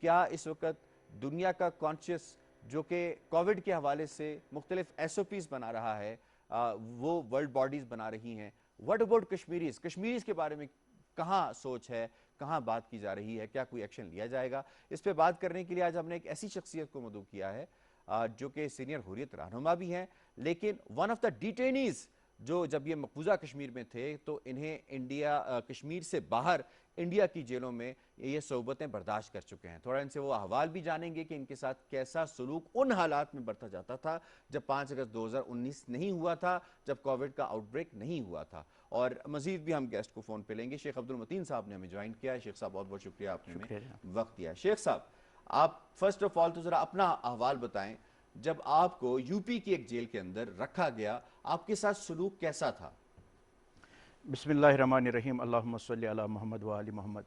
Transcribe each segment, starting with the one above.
کیا اس وقت دنیا کا کانشیس جو کہ کووڈ کے حوالے سے مختلف ایس او پیز بنا رہا ہے، وہ ورلڈ باڈیز بنا رہی ہیں، واٹ اباؤٹ کشمیریز کے بارے میں کہاں سوچ ہے، کہاں بات کی جا رہی ہے، کیا کوئی ایکشن لیا جائے گا؟ اس پہ بات کرنے کے لیے آج ہم نے ایک ایسی شخصیت کو مدعو کیا ہے جو کہ سینئر حریت رہنما بھی ہیں، لیکن ون آف دا ڈیٹینیز جو جب یہ مقبوضہ کشمیر میں تھے تو انہیں کشمیر سے باہر انڈیا کی جیلوں میں یہ صحبتیں برداشت کر چکے ہیں۔ تھوڑا ان سے وہ احوال بھی جانیں گے کہ ان کے ساتھ کیسا سلوک ان حالات میں برتا جاتا تھا جب 5 اگست 2019 نہیں ہوا تھا، جب کووڈ کا آؤٹ بریک نہیں ہوا تھا۔ اور مزید بھی ہم گیسٹ کو فون پہ لیں گے۔ شیخ عبد المتین صاحب نے ہمیں جوائن کیا ہے۔ شیخ صاحب بہت بہت شکریہ، آپ نے ہمیں وقت دیا۔ شیخ صاحب، آپ فرسٹ آف آل تو ذرا اپنا احوال بتائیں، جب آپ کو یو پی کی ایک جیل کے اندر رکھا گیا آپ کے ساتھ سلوک کیسا تھا؟ بسم اللہ الرحمن الرحیم، اللہم صلی علی محمد و آل محمد۔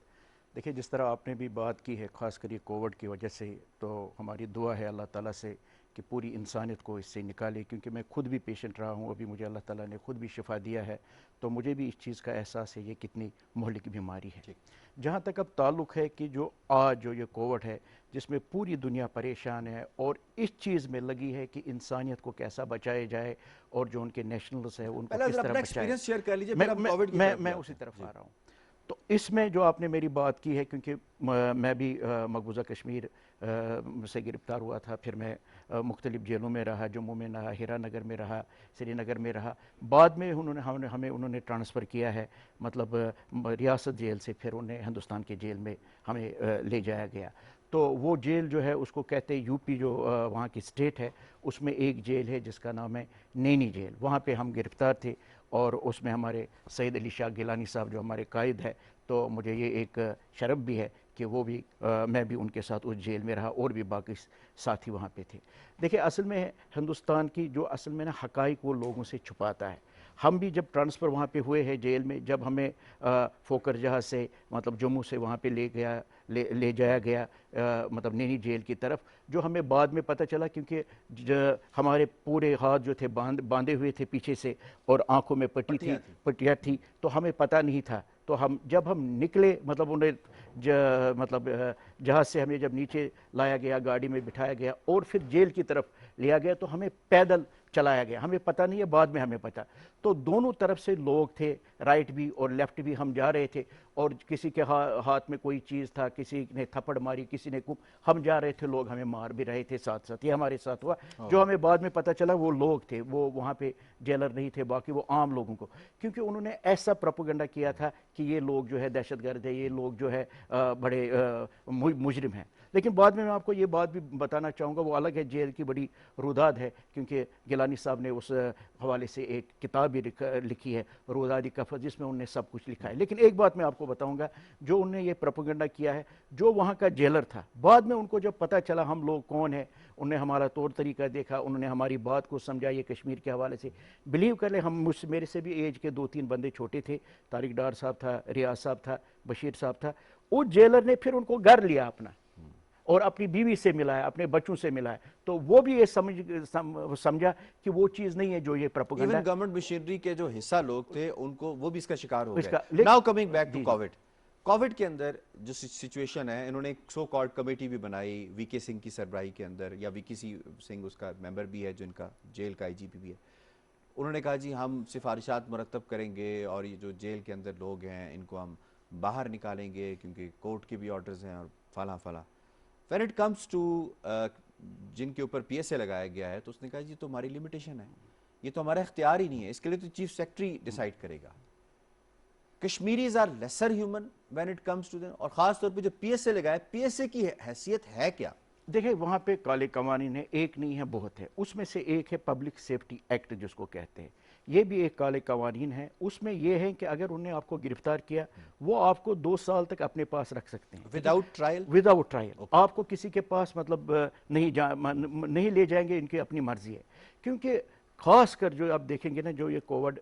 دیکھیں، جس طرح آپ نے بھی بات کی ہے خاص کر یہ کووڈ کی وجہ سے، تو ہماری دعا ہے اللہ تعالیٰ سے کہ پوری انسانیت کو اس سے نکالے، کیونکہ میں خود بھی پیشنٹ رہا ہوں، ابھی مجھے اللہ تعالیٰ نے خود بھی شفا دیا ہے، تو مجھے بھی اس چیز کا احساس ہے یہ کتنی مہلک بیماری ہے۔ جہاں تک اب تعلق ہے کہ جو آج جو یہ کووڈ ہے جس میں پوری دنیا پریشان ہے اور اس چیز میں لگی ہے کہ انسانیت کو کیسا بچایا جائے اور جو ان کے نیشنلز ہیں ان کو کس طرح بچائے، میں اسی طرف آ رہا ہوں۔ تو اس میں جو آپ نے میری بات کی ہے، کیونکہ میں بھی مقبوضہ کشمیر سے گرفتار ہوا تھا، پھر میں مختلف جیلوں میں رہا، جموں میں رہا، ہیرا نگر میں رہا، سری نگر میں رہا، بعد میں انہوں نے ٹرانسفر کیا ہے، مطلب ریاست جیل سے پھر انہیں ہندوستان کے جیل میں ہمیں لے جایا گیا۔ تو وہ جیل جو ہے اس کو کہتے ہیں یو پی، جو وہاں کی اسٹیٹ ہے، اس میں ایک جیل ہے جس کا نام ہے نینی جیل، وہاں پہ ہم گرفتار تھے، اور اس میں ہمارے سید علی شاہ گیلانی صاحب جو ہمارے قائد ہے، تو مجھے یہ ایک شرف بھی ہے کہ وہ بھی میں بھی ان کے ساتھ اس جیل میں رہا، اور بھی باقی ساتھی وہاں پہ تھے۔ دیکھیں، اصل میں ہندوستان کی جو اصل میں حقائق وہ لوگوں سے چھپاتا ہے۔ ہم بھی جب ٹرانسفر وہاں پہ ہوئے ہیں جیل میں، جب ہمیں فوکر جہاز سے مطلب جموں سے وہاں پہ لے جایا گیا مطلب نینی جیل کی طرف، جو ہمیں بعد میں پتہ چلا، کیونکہ ہمارے پورے ہاتھ جو تھے باندھے ہوئے تھے پیچھے سے، اور آنکھوں میں پٹیاں تھی، تو ہمیں پتہ نہیں تھا۔ تو جب ہم نکلے، مطلب جہاز سے ہمیں جب نیچے لایا گیا، گاڑی میں بٹھایا گیا اور پھر جیل کی طرف لیا گیا، تو ہمیں پیدل چلایا گیا، ہمیں پتہ نہیں ہے، بعد میں ہمیں پتہ۔ تو دونوں طرف سے لوگ تھے، رائٹ بھی اور لیفٹ بھی، ہم جا رہے تھے، اور کسی کے ہاتھ میں کوئی چیز تھا، کسی نے تھپڑ ماری، کسی نے ہم جا رہے تھے، لوگ ہمیں مار بھی رہے تھے ساتھ ساتھ۔ یہ ہمارے ساتھ ہوا۔ جو ہمیں بعد میں پتہ چلا وہ لوگ تھے، وہ وہاں پہ جیلر نہیں تھے، باقی وہ عام لوگوں کو، کیونکہ انہوں نے ایسا پروپیگنڈا کیا تھا کہ یہ لوگ جو ہے دہشت گرد ہے، یہ لوگ جو ہے بڑے مجرم ہیں۔ لیکن بعد میں آپ کو یہ بات بھی بتانا چاہوں گا، وہ الگ ہے، جیل کی بڑی روداد ہے، کیونکہ گیلانی صاحب نے اس حوالے سے ایک کتاب بھی لکھی ہے، رودادی کفر، جس میں انہوں نے سب کچھ لکھا ہے۔ لیکن ایک بات میں آپ کو بتاؤں گا، جو انہوں نے یہ پروپیگنڈا کیا ہے، جو وہاں کا جیلر تھا، بعد میں ان کو جب پتہ چلا ہم لوگ کون ہیں، انہوں نے ہمارا طور طریقہ دیکھا، انہوں نے ہماری بات کو سمجھا، یہ کشمیر کے حوالے سے بلیو کر لیں، میرے سے بھی ایج کے 2-3 بندے چھوٹے تھے، طارق ڈار صاحب تھا، ریاض صاحب تھا، بشیر صاحب تھا، اس جیلر نے پھر ان کو گھر لیا اپنا، اور اپنی بیوی سے ملایا، اپنے بچوں سے ملایا، تو وہ بھی یہ سمجھا کہ وہ چیز نہیں ہے جو یہ پروپیگنڈا۔ ایون گورنمنٹ مشینری کے جو حصہ لوگ تھے ان کو، وہ بھی اس کا شکار ہو گئے۔ Now coming back to covid کے اندر جو سچویشن ہے، انہوں نے ایک سو کالڈ کمیٹی بھی بنائی وی کے سنگھ کی سربراہی کے اندر، یا وی کے سنگھ اس کا ممبر بھی ہے، جو ان کا جیل کا آئی جی پی بھی ہے۔ انہوں نے کہا جی ہم سفارشات مرتب کریں گے، اور یہ جو جیل کے اندر لوگ ہیں ان کو ہم باہر نکالیں گے، کیونکہ کورٹ کے بھی آرڈرز ہیں اور فلاں فلاں۔ When it comes to جن کے اوپر پی ایس اے لگایا گیا ہے، تو اس نے کہا جی تو ہماری لمیٹیشن ہے، یہ تو ہمارا اختیار ہی نہیں ہے، اس کے لیے تو چیف سیکرٹری ڈیسائیڈ کرے گا۔ Kashmiris are lesser human when it comes to them, اور خاص طور پہ جو پی ایس اے لگائے، پی ایس اے کی حیثیت ہے کیا؟ دیکھیں، وہاں پہ کالے قوانین ہیں، ایک نہیں ہے، بہت ہے۔ اس میں سے ایک ہے پبلک سیفٹی ایکٹ جس کو کہتے ہیں، یہ بھی ایک کالے قوانین ہے۔ اس میں یہ ہے کہ اگر انہوں نے آپ کو گرفتار کیا، وہ آپ کو 2 سال تک اپنے پاس رکھ سکتے ہیں وداؤٹ ٹرائل۔ وداؤٹ ٹرائل آپ کو کسی کے پاس مطلب نہیں لے جائیں گے، ان کی اپنی مرضی ہے۔ کیونکہ خاص کر جو آپ دیکھیں گے نا، جو یہ کووڈ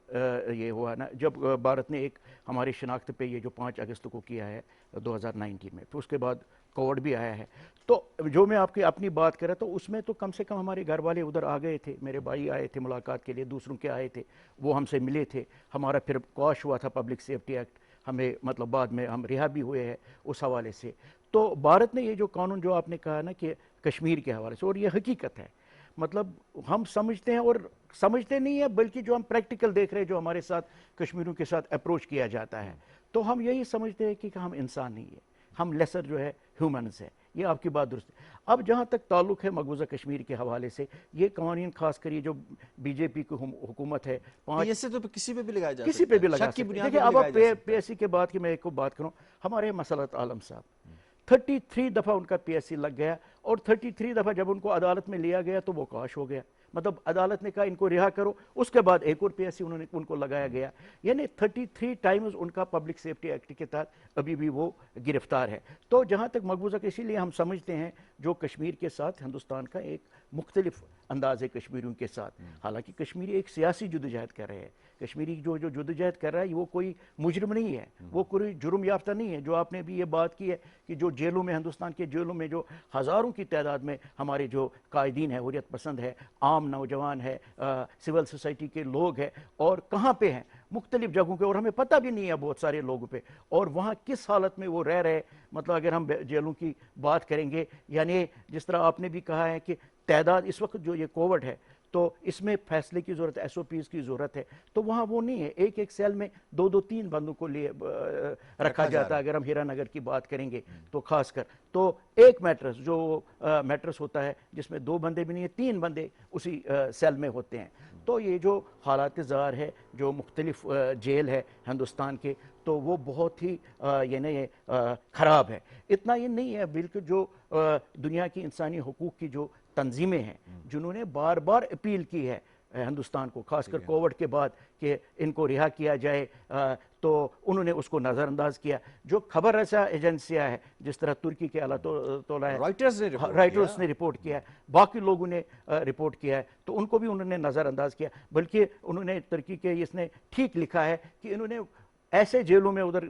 یہ ہوا نا، جب بھارت نے ایک ہماری شناخت پہ یہ جو 5 اگست کو کیا ہے 2019 میں، پھر اس کے بعد کووڈ بھی آیا ہے، تو جو میں آپ کی اپنی بات کر رہا تو اس میں تو کم سے کم ہمارے گھر والے ادھر آ گئے تھے، میرے بھائی آئے تھے ملاقات کے لیے، دوسروں کے آئے تھے، وہ ہم سے ملے تھے، ہمارا پھر قواش ہوا تھا پبلک سیفٹی ایکٹ، ہمیں مطلب بعد میں ہم رہا بھی ہوئے ہیں اس حوالے سے. تو بھارت نے یہ جو قانون جو آپ نے کہا نا کہ کشمیر کے حوالے سے، اور یہ حقیقت ہے، مطلب ہم سمجھتے ہیں اور سمجھتے نہیں ہیں بلکہ جو ہم پریکٹیکل دیکھ رہے ہیں جو ہمارے ساتھ کشمیریوں کے ساتھ اپروچ کیا جاتا ہے، تو ہم یہی سمجھتے ہیں کہ ہم انسان نہیں ہیں، ہم لیسر جو ہے ہیومنز ہیں. یہ آپ کی بات درست ہے. اب جہاں تک تعلق ہے مقبوضہ کشمیر کے حوالے سے، یہ قوانین خاص کر یہ جو بی جے پی کی حکومت ہے، پی ایس سی تو کسی پہ بھی لگایا جا کسی سکتا پہ ہے، بھی لگا شک کی سکتے. بنیاد دیکھیں پہ بھی اب لگایا آپ جا سکتا پی ہے. ایس سی کے بعد کہ میں ایک کو بات کروں، ہمارے مسلط عالم صاحب 33 دفعہ ان کا پی ایس سی لگ گیا، اور 33 دفعہ جب ان کو عدالت میں لیا گیا تو وہ کاش ہو گیا. مطلب عدالت نے کہا ان کو رہا کرو، اس کے بعد ایک اور پی ایس سی ان کو لگایا گیا. یعنی 33 ٹائمز ان کا پبلک سیفٹی ایکٹ کے تحت ابھی بھی وہ گرفتار ہے. تو جہاں تک مقبوضہ کے، اسی لیے ہم سمجھتے ہیں جو کشمیر کے ساتھ ہندوستان کا ایک مختلف انداز ہے کشمیریوں کے ساتھ. حالانکہ کشمیری ایک سیاسی جدوجہد کر رہے ہیں، کشمیری جو جدوجہد کر رہا ہے وہ کوئی مجرم نہیں ہے، وہ کوئی جرم یافتہ نہیں ہے. جو آپ نے بھی یہ بات کی ہے کہ جو جیلوں میں، ہندوستان کے جیلوں میں جو ہزاروں کی تعداد میں ہمارے جو قائدین ہیں، حریت پسند ہے، عام نوجوان ہے، سول سوسائٹی کے لوگ ہیں، اور کہاں پہ ہیں، مختلف جگہوں پہ، اور ہمیں پتہ بھی نہیں ہے بہت سارے لوگوں پہ، اور وہاں کس حالت میں وہ رہ رہے. مطلب اگر ہم جیلوں کی بات کریں گے، یعنی جس طرح آپ نے بھی کہا ہے کہ تعداد اس وقت جو یہ کووڈ ہے تو اس میں فیصلے کی ضرورت ہے، ایس او پیز کی ضرورت ہے. تو وہاں وہ نہیں ہے، ایک ایک سیل میں 2-2-3 بندوں کو لیے رکھا جاتا ہے. اگر ہم ہیرا نگر کی بات کریں گے تو خاص کر تو ایک میٹرس جو میٹرس ہوتا ہے جس میں 2 بندے بھی نہیں ہیں، 3 بندے اسی سیل میں ہوتے ہیں. تو یہ جو حالات زار ہے جو مختلف جیل ہے ہندوستان کے، تو وہ بہت ہی یعنی خراب ہے. اتنا یہ نہیں ہے، بلکہ جو دنیا کی انسانی حقوق کی جو تنظیمیں ہیں جنہوں نے بار بار اپیل کی ہے ہندوستان کو، خاص کر کووڈ کے بعد، کہ ان کو رہا کیا جائے، تو انہوں نے اس کو نظر انداز کیا. جو خبر رساں ایجنسیاں ہیں جس طرح ترکی کے اللہ تعالیٰ ہے، رائٹرز نے رپورٹ کیا ہے، باقی لوگوں نے رپورٹ کیا ہے، تو ان کو بھی انہوں نے نظر انداز کیا. بلکہ انہوں نے ترکی کے اس نے ٹھیک لکھا ہے کہ انہوں نے ایسے جیلوں میں ادھر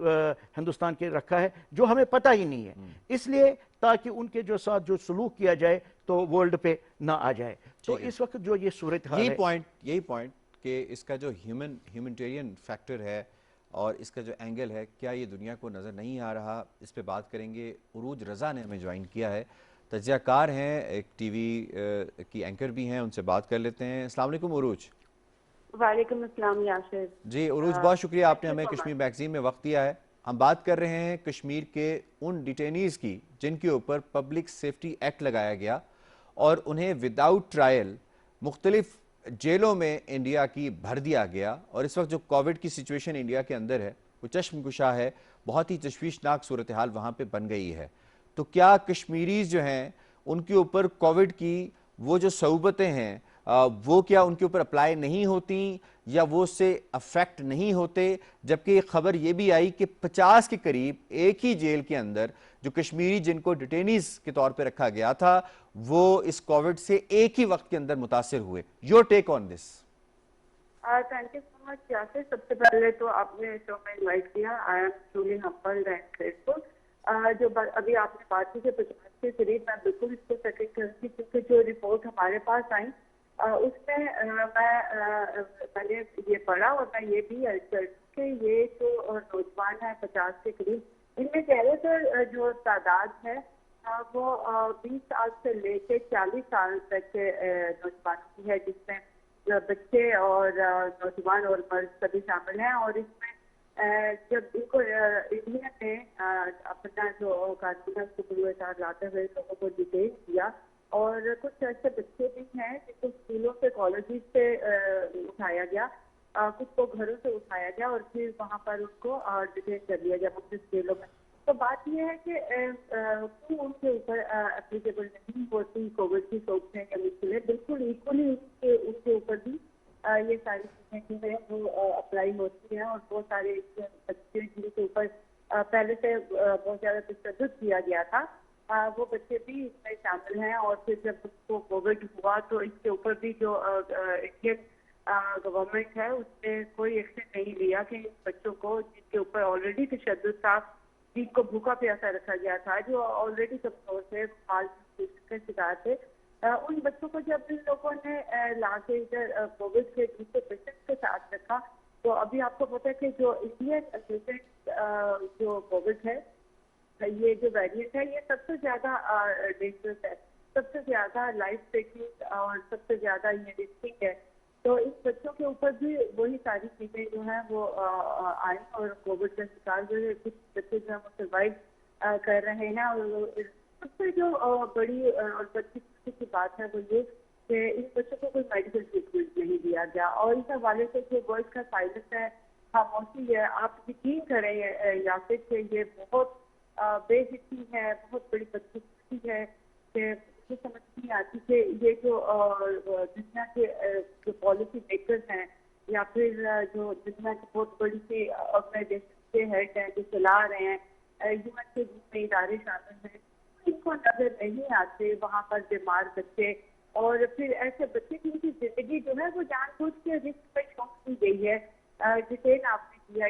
ہندوستان کے رکھا ہے جو ہمیں پتہ ہی نہیں ہے، اس لیے تاکہ ان کے جو ساتھ جو سلوک کیا جائے تو ورلڈ پہ نہ آ جائے. تو اس وقت جو یہ صورتحال ہے، یہی پوائنٹ کہ اس کا جو ہیومنٹیرین فیکٹر ہے اور اس کا جو اینگل ہے، کیا یہ دنیا کو نظر نہیں آ رہا؟ اس پہ بات کریں گے. عروج رضا نے ہمیں جوائن کیا ہے، تجزیہ کار ہیں، ایک ٹی وی کی اینکر بھی ہیں، ان سے بات کر لیتے ہیں. السلام علیکم عروج. وعلیکم السلام یاسر. جی عروج، بہت شکریہ آپ نے ہمیں کشمیر میگزین میں وقت دیا ہے. ہم بات کر رہے ہیں کشمیر کے ان ڈیٹینیز کی جن کے اوپر پبلک سیفٹی ایکٹ لگایا گیا اور انہیں وداؤٹ ٹرائل مختلف جیلوں میں انڈیا کی بھر دیا گیا. اور اس وقت جو کووڈ کی سچویشن انڈیا کے اندر ہے وہ چشم کشا ہے، بہت ہی تشویشناک صورتحال وہاں پہ بن گئی ہے. تو کیا کشمیریز جو ہیں ان کے اوپر کووڈ کی وہ جو صعوبتیں ہیں وہ کیا ان کے اوپر اپلائی نہیں ہوتی یا وہ اس سے افیکٹ نہیں ہوتے؟ جبکہ ایک خبر یہ بھی آئی کہ 50 کے قریب ایک ہی جیل کے اندر جو کشمیری جن کو ڈیٹینیز کے طور پہ رکھا گیا تھا وہ اس کووڈ سے ایک ہی وقت کے اندر متاثر ہوئے. Your take on this. Thank you so much Yasir. سب سے پہلے تو آپ نے شو میں انوائٹ کیا. I am truly humbled and grateful. جو ابھی آپ نے بات کی کہ 50 کے قریب، میں بالکل اس کو سیکنڈ کرتی، کیونکہ جو رپورٹ ہمارے پاس آئی اس میں میں نے یہ پڑھا اور میں یہ بھی کہ یہ جو نوجوان ہیں 50 کے قریب، ان میں زیادہ تر جو تعداد ہے وہ 20 سال سے لے کے 40 سال تک کے نوجوانوں کی ہے، جس میں بچے اور نوجوان اور مرد سبھی شامل ہیں. اور اس میں جب ان کو انڈیا میں اپنا جو قانون ہے اس کو پورے ساتھ لاتے ہوئے لوگوں کو ڈیٹین کیا، اور کچھ ایسے بچے بھی ہیں جن کو اسکولوں سے، کالجز سے اٹھایا گیا، کچھ کو گھروں سے اٹھایا گیا اور پھر وہاں پر ان کو ڈیٹین کر لیا گیا مختلف جیلوں میں. تو بات یہ ہے کہ کیوں ان کے اوپر اپلیکیبل نہیں ہوتی کووڈ کی سوچیں یا مشکلیں. بالکل ایکولی ان کے اوپر بھی یہ ساری چیزیں جو ہیں وہ اپلائی ہوتی ہیں. اور بہت سارے بچے جن کے اوپر پہلے سے بہت زیادہ تشدد کیا گیا تھا وہ بچے بھی اس میں شامل ہیں. اور پھر جب اس کو کووڈ ہوا تو اس کے اوپر بھی جو انڈین گورنمنٹ ہے اس نے کوئی ایکشن نہیں لیا کہ ان بچوں کو جن کے اوپر آلریڈی تشدد تھا، جن کو بھوکا پیاسا رکھا گیا تھا، جو آلریڈی کمزور تھے، مال نیوٹریشن کے شکار تھے، ان بچوں کو جب ان لوگوں نے لا کے ادھر کووڈ کے دوسرے پیشنٹ کے ساتھ رکھا تو ابھی آپ کو پتا ہے کہ جو انڈین ریسنٹ جو کووڈ ہے یہ جو ویریئنٹ ہے یہ سب سے زیادہ ڈینجرس ہے, سب سے زیادہ لائف بریکنگ اور سب سے زیادہ یہ رسکنگ ہے. تو اس بچوں کے اوپر بھی وہی ساری چیزیں جو ہیں وہ آئیں اور کووڈ کا شکار جو ہے کچھ بچے جو ہیں وہ سروائیو کر رہے ہیں. اور سب سے جو بڑی اور بچی کی بات ہے وہ یہ کہ ان بچوں کو کوئی میڈیکل ٹریٹمنٹ نہیں دیا گیا, اور اس حوالے سے جو ورلڈ کا سائلنس ہے, خاموشی ہے, آپ یقین کریں یاسر کہ یہ بہت بے حسی ہے, بہت بڑی بدقسمتی ہے کہ مجھے سمجھ نہیں آتی کہ یہ جو دنیا کے جو پالیسی میکرز ہیں یا پھر جو دنیا کی بہت بڑی سی آرگنائزیشن کے ہیڈ ہیں جو چلا رہے ہیں, یو این کے جس میں ادارے شامل ہیں, ان کو نظر نہیں آتے وہاں پر بیمار بچے, اور پھر ایسے بچے کی ان کی زندگی جو ہے وہ جان بوجھ کے رسک پہ چھوڑ دی گئی ہے. ڈیٹین آپ نے کیا,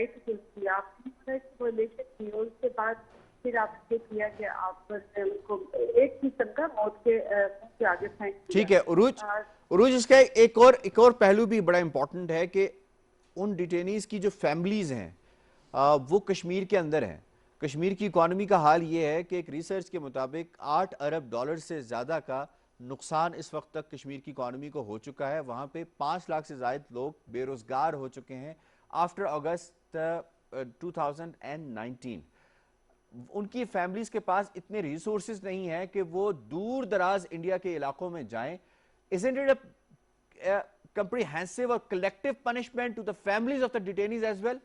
کیا آپ نے ریلیشن کی, اور اس کے بعد پھر آپ نے یہ کیا کہ آپ نے ان کو ایک قسم کا موت کے منہ کے آگے پھینک دیا. ٹھیک ہے عروج, اس کا ایک اور پہلو بھی بڑا امپورٹنٹ ہے کہ ان ڈیٹینیز کی جو فیملیز ہیں وہ کشمیر کے اندر ہیں. کشمیر کی اکانومی کا حال یہ ہے کہ ایک ریسرچ کے مطابق 8 ارب ڈالر سے زیادہ کا نقصان اس وقت تک کشمیر کی اکانومی کو ہو چکا ہے. وہاں پہ 5 لاکھ سے زائد لوگ بے روزگار ہو چکے ہیں آفٹر اگست 2019. ان کی فیملیز کے پاس اتنے ریسورسز نہیں ہیں کہ وہ دور دراز انڈیا کے علاقوں میں جائیں. Isn't it a comprehensive or collective punishment to the families of the detainees as well?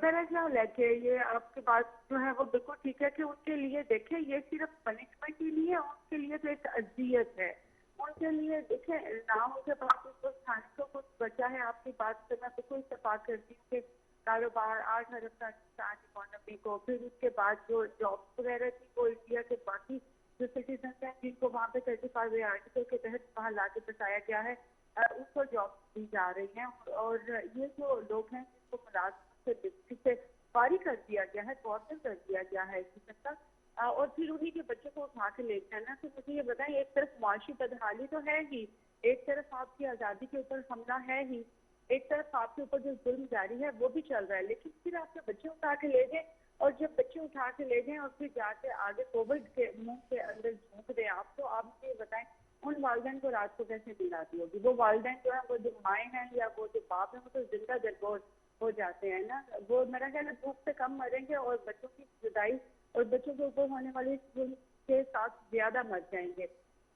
میرا خیال ہے کہ یہ آپ کی بات جو ہے وہ بالکل ٹھیک ہے کہ ان کے لیے دیکھیں یہ صرف پنشمنٹ ہی نہیں ہے, ان کے لیے تو ایک اذیت ہے. ان کے لیے دیکھیں نہ ان کے پاس اس وقت کھانے کو کچھ بچا ہے. آپ کی بات سے میں بالکل اتفاق کرتی ہوں کہ کاروبار 8 ارب کا نقصان اکانومی کو, پھر اس کے بعد جو جابس وغیرہ تھی وہ انڈیا کے باقی جو سٹیزنس ہیں جن کو وہاں پہ 35 آرٹیکل کے تحت وہاں لا کے بتایا گیا ہے ان کو جابس دی جا رہی ہیں. اور یہ جو لوگ ہیں جن کو ملازمت سے فارغ کر دیا گیا ہے, معطل کر دیا گیا ہے اس قسم کا, اور پھر انہیں کے بچوں کو اٹھا کے لے جانا. تو مجھے یہ بتائیں ایک طرف معاشی بدحالی تو ہے ہی, ایک طرف آپ کی آزادی کے اوپر حملہ ہے ہی, ایک طرف آپ کے اوپر جو ظلم جاری ہے وہ بھی چل رہا ہے, لیکن پھر آپ کے بچے اٹھا کے لے جائیں, اور جب بچے اٹھا کے لے جائیں اور پھر جا کے آگے کووڈ کے منہ کے اندر جھونک دیں آپ, تو آپ مجھے یہ بتائیں ان والدین کو رات کو کیسے نیند آتی ہوگی؟ وہ والدین جو ہیں وہ جو مائیں ہیں یا وہ جو باپ ہیں وہ تو زندہ درگور ہو جاتے ہیں نا. وہ میرا خیال ہے بھوک سے کم مریں گے اور بچوں کی جدائی اور بچوں کے اوپر ہونے والی ظلم کے ساتھ زیادہ مر جائیں گے.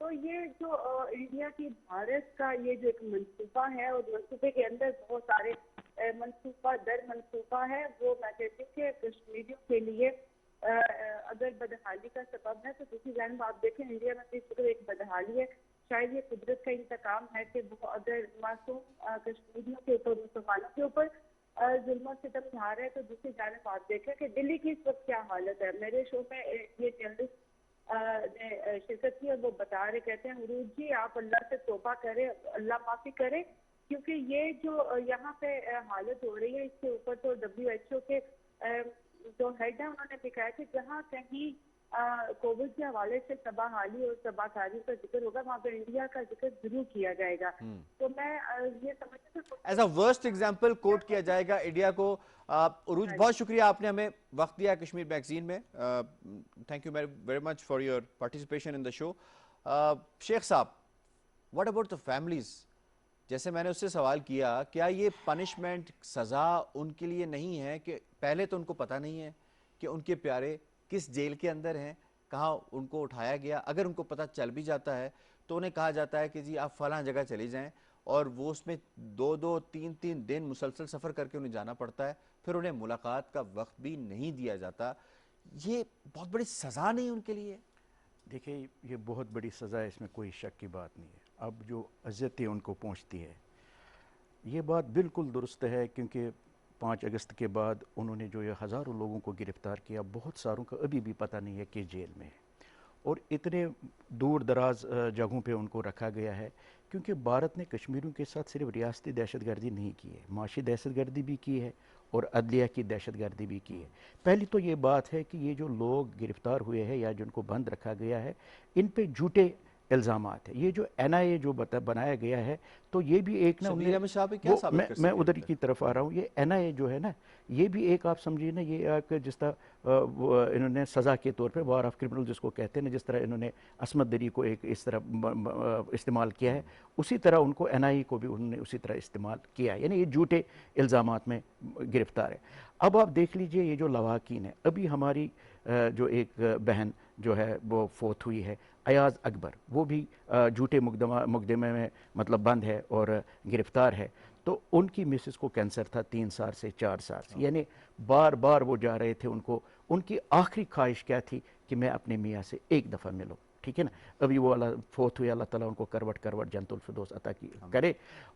تو یہ جو انڈیا کی بھارت کا یہ جو ایک منصوبہ ہے, اور منصوبے کے اندر بہت سارے منصوبہ در منصوبہ ہے, وہ میں کہتی ہوں کہ کشمیریوں کے لیے اگر بدحالی کا سبب ہے تو دوسری جانب آپ دیکھیں انڈیا میں اس وقت ایک بدحالی ہے. شاید یہ قدرت کا انتقام ہے کہ وہ اگر معصوم کشمیریوں کے اوپر, مسلمانوں کے اوپر ظلم و ستم ڈھا رہے ہیں, تو دوسری جانب آپ دیکھیں کہ دلی کی اس وقت کیا حالت ہے. میرے شو میں یہ جرنلسٹ نے شرکت کی اور وہ بتا رہے, کہتے ہیں عروج جی آپ اللہ سے توبہ کریں, اللہ معافی کرے, کیونکہ یہ جو یہاں پہ حالت ہو رہی ہے اس کے اوپر تو WHO کے جو ہیڈ ہیں انہوں نے بھی کہا کہ جہاں کہیں کووڈ کے حوالے سے تباہ حالی اور تباہ کاری کا ذکر ہوگا وہاں پہ انڈیا کا ذکر ضرور کیا جائے گا. تو میں یہ سمجھتی ہوں ایز اے ورسٹ ایگزامپل کوٹ کیا جائے گا انڈیا کو. عروج بہت شکریہ آپ نے ہمیں وقت دیا کشمیر میگزین میں. Thank you very much for your participation in the show. Sheikh sahab, what about the families? جیسے میں نے اس سے سوال کیا, کیا یہ پنشمنٹ سزا ان کے لیے نہیں ہے کہ پہلے تو ان کو پتہ نہیں ہے کہ ان کے پیارے کس جیل کے اندر ہیں, کہاں ان کو اٹھایا گیا؟ اگر ان کو پتہ چل بھی جاتا ہے تو انہیں کہا جاتا ہے کہ جی آپ فلاں جگہ چلے جائیں, اور وہ اس میں 2-3 دن مسلسل سفر کر کے انہیں جانا پڑتا ہے, پھر انہیں ملاقات کا وقت بھی نہیں دیا جاتا. یہ بہت بڑی سزا نہیں ان کے لیے؟ دیکھیں یہ بہت بڑی سزا ہے, اس میں کوئی شک کی بات نہیں ہے. اب جو اذیتیں ان کو پہنچتی ہے یہ بات بالکل درست ہے, کیونکہ 5 اگست کے بعد انہوں نے جو یہ ہزاروں لوگوں کو گرفتار کیا, بہت ساروں کا ابھی بھی پتہ نہیں ہے کہ جیل میں ہے, اور اتنے دور دراز جگہوں پہ ان کو رکھا گیا ہے. کیونکہ بھارت نے کشمیریوں کے ساتھ صرف ریاستی دہشت گردی نہیں کی ہے, معاشی دہشت گردی بھی کی ہے اور عدلیہ کی دہشت گردی بھی کی ہے. پہلی تو یہ بات ہے کہ یہ جو لوگ گرفتار ہوئے ہیں یا جن کو بند رکھا گیا ہے, ان پہ جھوٹے الزامات ہے. یہ جو NIA جو بنایا گیا ہے تو یہ بھی ایک نا شبیر احمد شاہ پہ کیا ثابت کر سکتے میں ہیں ادھر کی طرف آ رہا ہوں. یہ NIA جو ہے نا یہ بھی ایک آپ سمجھیے نا یہ ایک جس طرح انہوں نے سزا کے طور پہ وار آف کرمنل جس کو کہتے ہیں نا، جس طرح انہوں نے عصمت دری کو ایک اس طرح استعمال کیا ہے اسی طرح ان کو NIA کو بھی انہوں نے اسی طرح استعمال کیا ہے. یعنی یہ جھوٹے الزامات میں گرفتار ہے. اب آپ دیکھ لیجئے یہ جو لواحقین ہے، ابھی ہماری جو ایک بہن جو ہے وہ فوت ہوئی ہے ایاز اکبر، وہ بھی جھوٹے مقدمے میں مطلب بند ہے اور گرفتار ہے. تو ان کی مسز کو کینسر تھا 3 سال سے 4 سال سے، یعنی بار بار وہ جا رہے تھے. ان کی آخری خواہش کیا تھی کہ میں اپنے میاں سے ایک دفعہ ملوں. ٹھیک ہے نا، ابھی وہ فوت ہوئے، اللہ تعالیٰ ان کو کروٹ جنت الفردوس عطا کرے.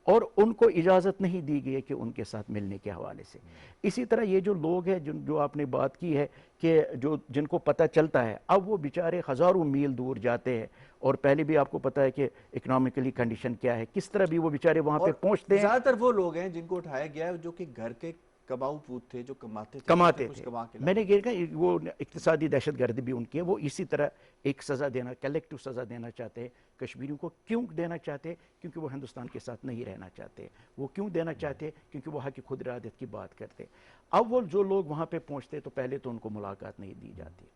اور ان کو اجازت نہیں دی گئی کہ ان کے ساتھ ملنے کے حوالے سے. اسی طرح یہ جو لوگ ہیں جو آپ نے بات کی ہے کہ جن کو پتہ چلتا ہے اب وہ بیچارے ہزاروں میل دور جاتے ہیں، اور پہلے بھی آپ کو پتہ ہے کہ اکنامکلی کنڈیشن کیا ہے، کس طرح بھی وہ بیچارے وہاں پہ پہنچتے ہیں. زیادہ تر وہ لوگ ہیں جن کو اٹھایا گیا ہے جو کہ گھر کے کماؤ پوت تھے، جو کماتے تھے. میں نے کہا وہ اقتصادی دہشت گردی بھی ان کی ہے. وہ اسی طرح ایک سزا دینا، کلیکٹو سزا دینا چاہتے ہیں کشمیریوں کو. کیوں دینا چاہتے ہیں؟ کیونکہ وہ ہندوستان کے ساتھ نہیں رہنا چاہتے. وہ کیوں دینا چاہتے ہیں؟ کیونکہ وہ حق خود ارادت کی بات کرتے. اب وہ جو لوگ وہاں پہ پہنچتے تو پہلے تو ان کو ملاقات نہیں دی جاتی.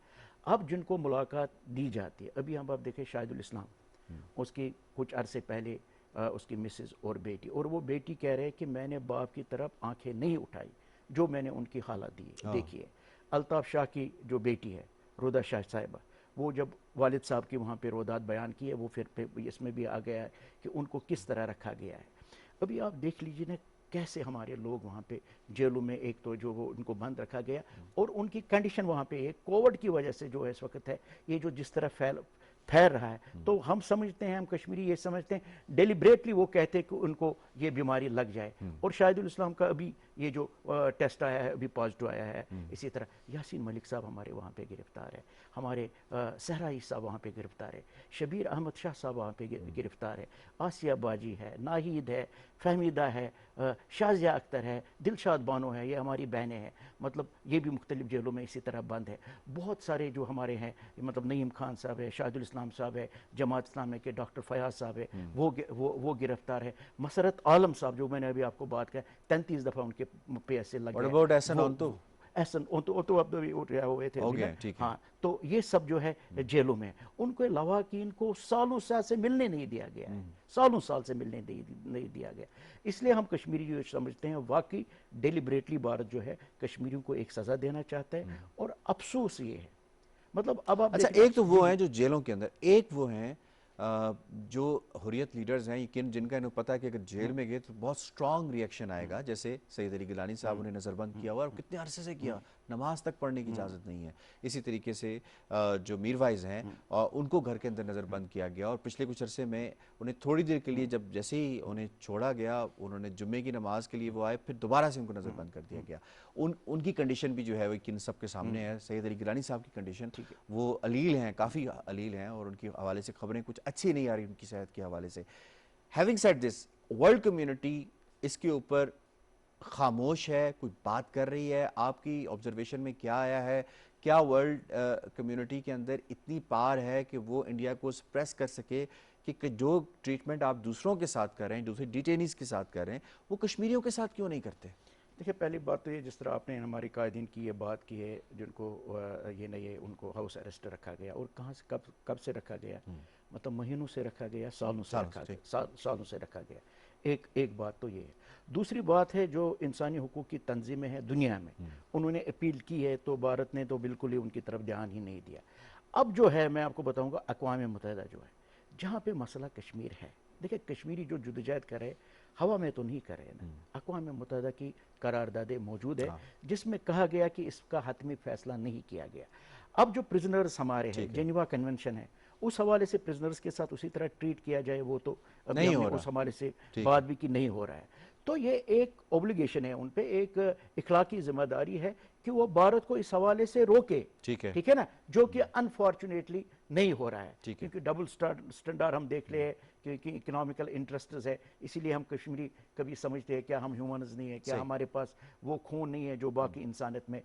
اب جن کو ملاقات دی جاتی ہے، ابھی ہم آپ دیکھیں شاہد الاسلام، اس کی کچھ عرصے پہلے اس کی مسز اور بیٹی، اور وہ بیٹی کہہ رہے کہ میں نے باپ کی طرف آنکھیں نہیں اٹھائی جو میں نے ان کی حالت دیکھی ہے. الطاف شاہ کی جو بیٹی ہے رودا شاہ صاحبہ، وہ جب والد صاحب کی وہاں پہ رودات بیان کی ہے، وہ پھر اس میں بھی آ گیا ہے کہ ان کو کس طرح رکھا گیا ہے. ابھی آپ دیکھ لیجیے نا کیسے ہمارے لوگ وہاں پہ جیلوں میں، ایک تو جو وہ ان کو بند رکھا گیا، اور ان کی کنڈیشن وہاں پہ ایک کووڈ کی وجہ سے جو ہے اس وقت ہے یہ جو جس طرح پھیل رہا ہے. تو ہم سمجھتے ہیں، ہم کشمیری یہ سمجھتے ہیں ڈیلیبریٹلی وہ کہتے ہیں کہ ان کو یہ بیماری لگ جائے. اور شاہد الاسلام کا ابھی یہ جو ٹیسٹ آیا ہے ابھی پازیٹو آیا ہے. اسی طرح یاسین ملک صاحب ہمارے وہاں پہ گرفتار ہے، ہمارے صحرائی صاحب وہاں پہ گرفتار ہے، شبیر احمد شاہ صاحب وہاں پہ گرفتار ہے، آسیہ باجی ہے، ناہید ہے، فہمیدہ ہے، شازیہ اختر ہے، دلشاد بانو ہے، یہ ہماری بہنیں ہیں. مطلب یہ بھی مختلف جیلوں میں اسی طرح بند ہے. بہت سارے جو ہمارے ہیں، مطلب نعیم خان صاحب ہے، شاہد الاسلام صاحب ہے، جماعت اسلامی کے ڈاکٹر فیاض صاحب ہے، وہ گرفتار ہے. مسرت عالم صاحب جو میں نے ابھی آپ کو بات کیا 33 دفعہ ان کے پہ ایسے لگے. احسن تو اب ہوئے تھے. ہاں، تو یہ سب جو ہے جیلوں میں. ان کو لواحقین کو سالوں سے ملنے نہیں دیا گیا ہے، سالوں سال سے ملنے نہیں دیا گیا. اس لیے ہم کشمیری جو سمجھتے ہیں واقعی ڈیلیبریٹلی بھارت جو ہے کشمیریوں کو ایک سزا دینا چاہتا ہے. اور افسوس یہ ہے، مطلب اب آپ اچھا، ایک تو وہ ہیں جو جیلوں کے اندر، ایک وہ ہیں جو حریت لیڈرز ہیں، یقین جن کا انہوں پتا ہے کہ اگر جیل میں گئے تو بہت سٹرونگ ریئیکشن آئے گا. جیسے سید علی گیلانی صاحب انہیں نظر بند کیا ہوا، اور کتنے عرصے سے کیا، نماز تک پڑھنے کی اجازت نہیں ہے. اسی طریقے سے جو میر وائز ہیں ان کو گھر کے اندر نظر بند کیا گیا، اور پچھلے کچھ عرصے میں انہیں تھوڑی دیر کے لیے جب جیسے ہی انہیں چھوڑا گیا، انہوں نے جمعے کی نماز کے لیے وہ آئے، پھر دوبارہ سے ان کو نظر بند کر دیا گیا. ان کی کنڈیشن بھی جو ہے وہ یقین سب کے سامنے ہے. سید علی گیلانی صاحب کی کنڈیشن وہ علیل ہیں، کافی علیل ہیں، اور ان کی حوالے سے خبریں کچھ اچھی نہیں آ رہی ان کی صحت کے حوالے سے. Having said this, world community اس کے اوپر خاموش ہے، کوئی بات کر رہی ہے؟ آپ کی آبزرویشن میں کیا آیا ہے؟ کیا ورلڈ کمیونٹی کے اندر اتنی پار ہے کہ وہ انڈیا کو سپریس کر سکے کہ جو ٹریٹمنٹ آپ دوسروں کے ساتھ کر رہے ہیں، دوسرے ڈیٹینیز کے ساتھ کر رہے ہیں، وہ کشمیریوں کے ساتھ کیوں نہیں کرتے؟ دیکھیں، پہلی بات تو یہ جس طرح آپ نے ہماری قائدین کی یہ بات کی ہے جن کو یہ ان کو ہاؤس اریسٹ رکھا گیا، اور کہاں سے کب سے رکھا گیا؟ مطلب مہینوں سے رکھا گیا، سالوں سے رکھا گیا. ایک بات تو یہ ہے. دوسری بات ہے جو انسانی حقوق کی تنظیمیں ہیں دنیا میں، انہوں نے اپیل کی ہے تو بھارت نے تو بالکل ہی ان کی طرف دھیان ہی نہیں دیا. اب جو ہے میں آپ کو بتاؤں گا، اقوام متحدہ جو ہے جہاں پہ مسئلہ کشمیر ہے، دیکھیں کشمیری جو جدوجہد کرے ہوا میں تو نہیں کرے نا. اقوام متحدہ کی قراردادیں موجود ہے جس میں کہا گیا کہ اس کا حتمی فیصلہ نہیں کیا گیا. اب جو پرزنرز ہمارے ہیں، جنیوا کنونشن ہے، اس حوالے سے پرزنرز کے ساتھ اسی طرح ٹریٹ کیا جائے، وہ تو ابھی ہم نے اس حوالے سے بات بھی کی نہیں ہو رہا ہے. تو یہ ایک اوبلیگیشن ہے ان پہ، ایک اخلاقی ذمہ داری ہے کہ وہ بھارت کو اس حوالے سے روکے. ٹھیک ہے نا، جو کہ انفارچونیٹلی نہیں ہو رہا ہے. کیونکہ ڈبل سٹینڈارڈ ہم دیکھ لے کہ اکنامیکل انٹرسٹز ہے، اسی لیے ہم کشمیری کبھی سمجھتے ہیں کیا ہم ہیومنز نہیں ہیں، کیا ہمارے پاس وہ خون نہیں ہے جو باقی انسانیت میں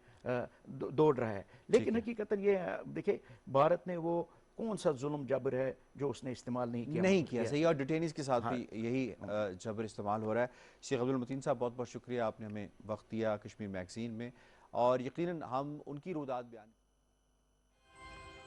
دوڑ رہا ہے. لیکن حقیقتاً یہ دیکھیں، بھارت نے وہ کون سا ظلم جبر ہے جو اس نے استعمال نہیں کیا صحیح، اور ڈیٹینیز کے ساتھ بھی یہی جبر استعمال ہو رہا ہے۔ شیخ عبدالمتین صاحب بہت بہت شکریہ، آپ نے ہمیں وقت دیا کشمیر میگزین میں، اور یقیناً ہم ان کی رودات بیان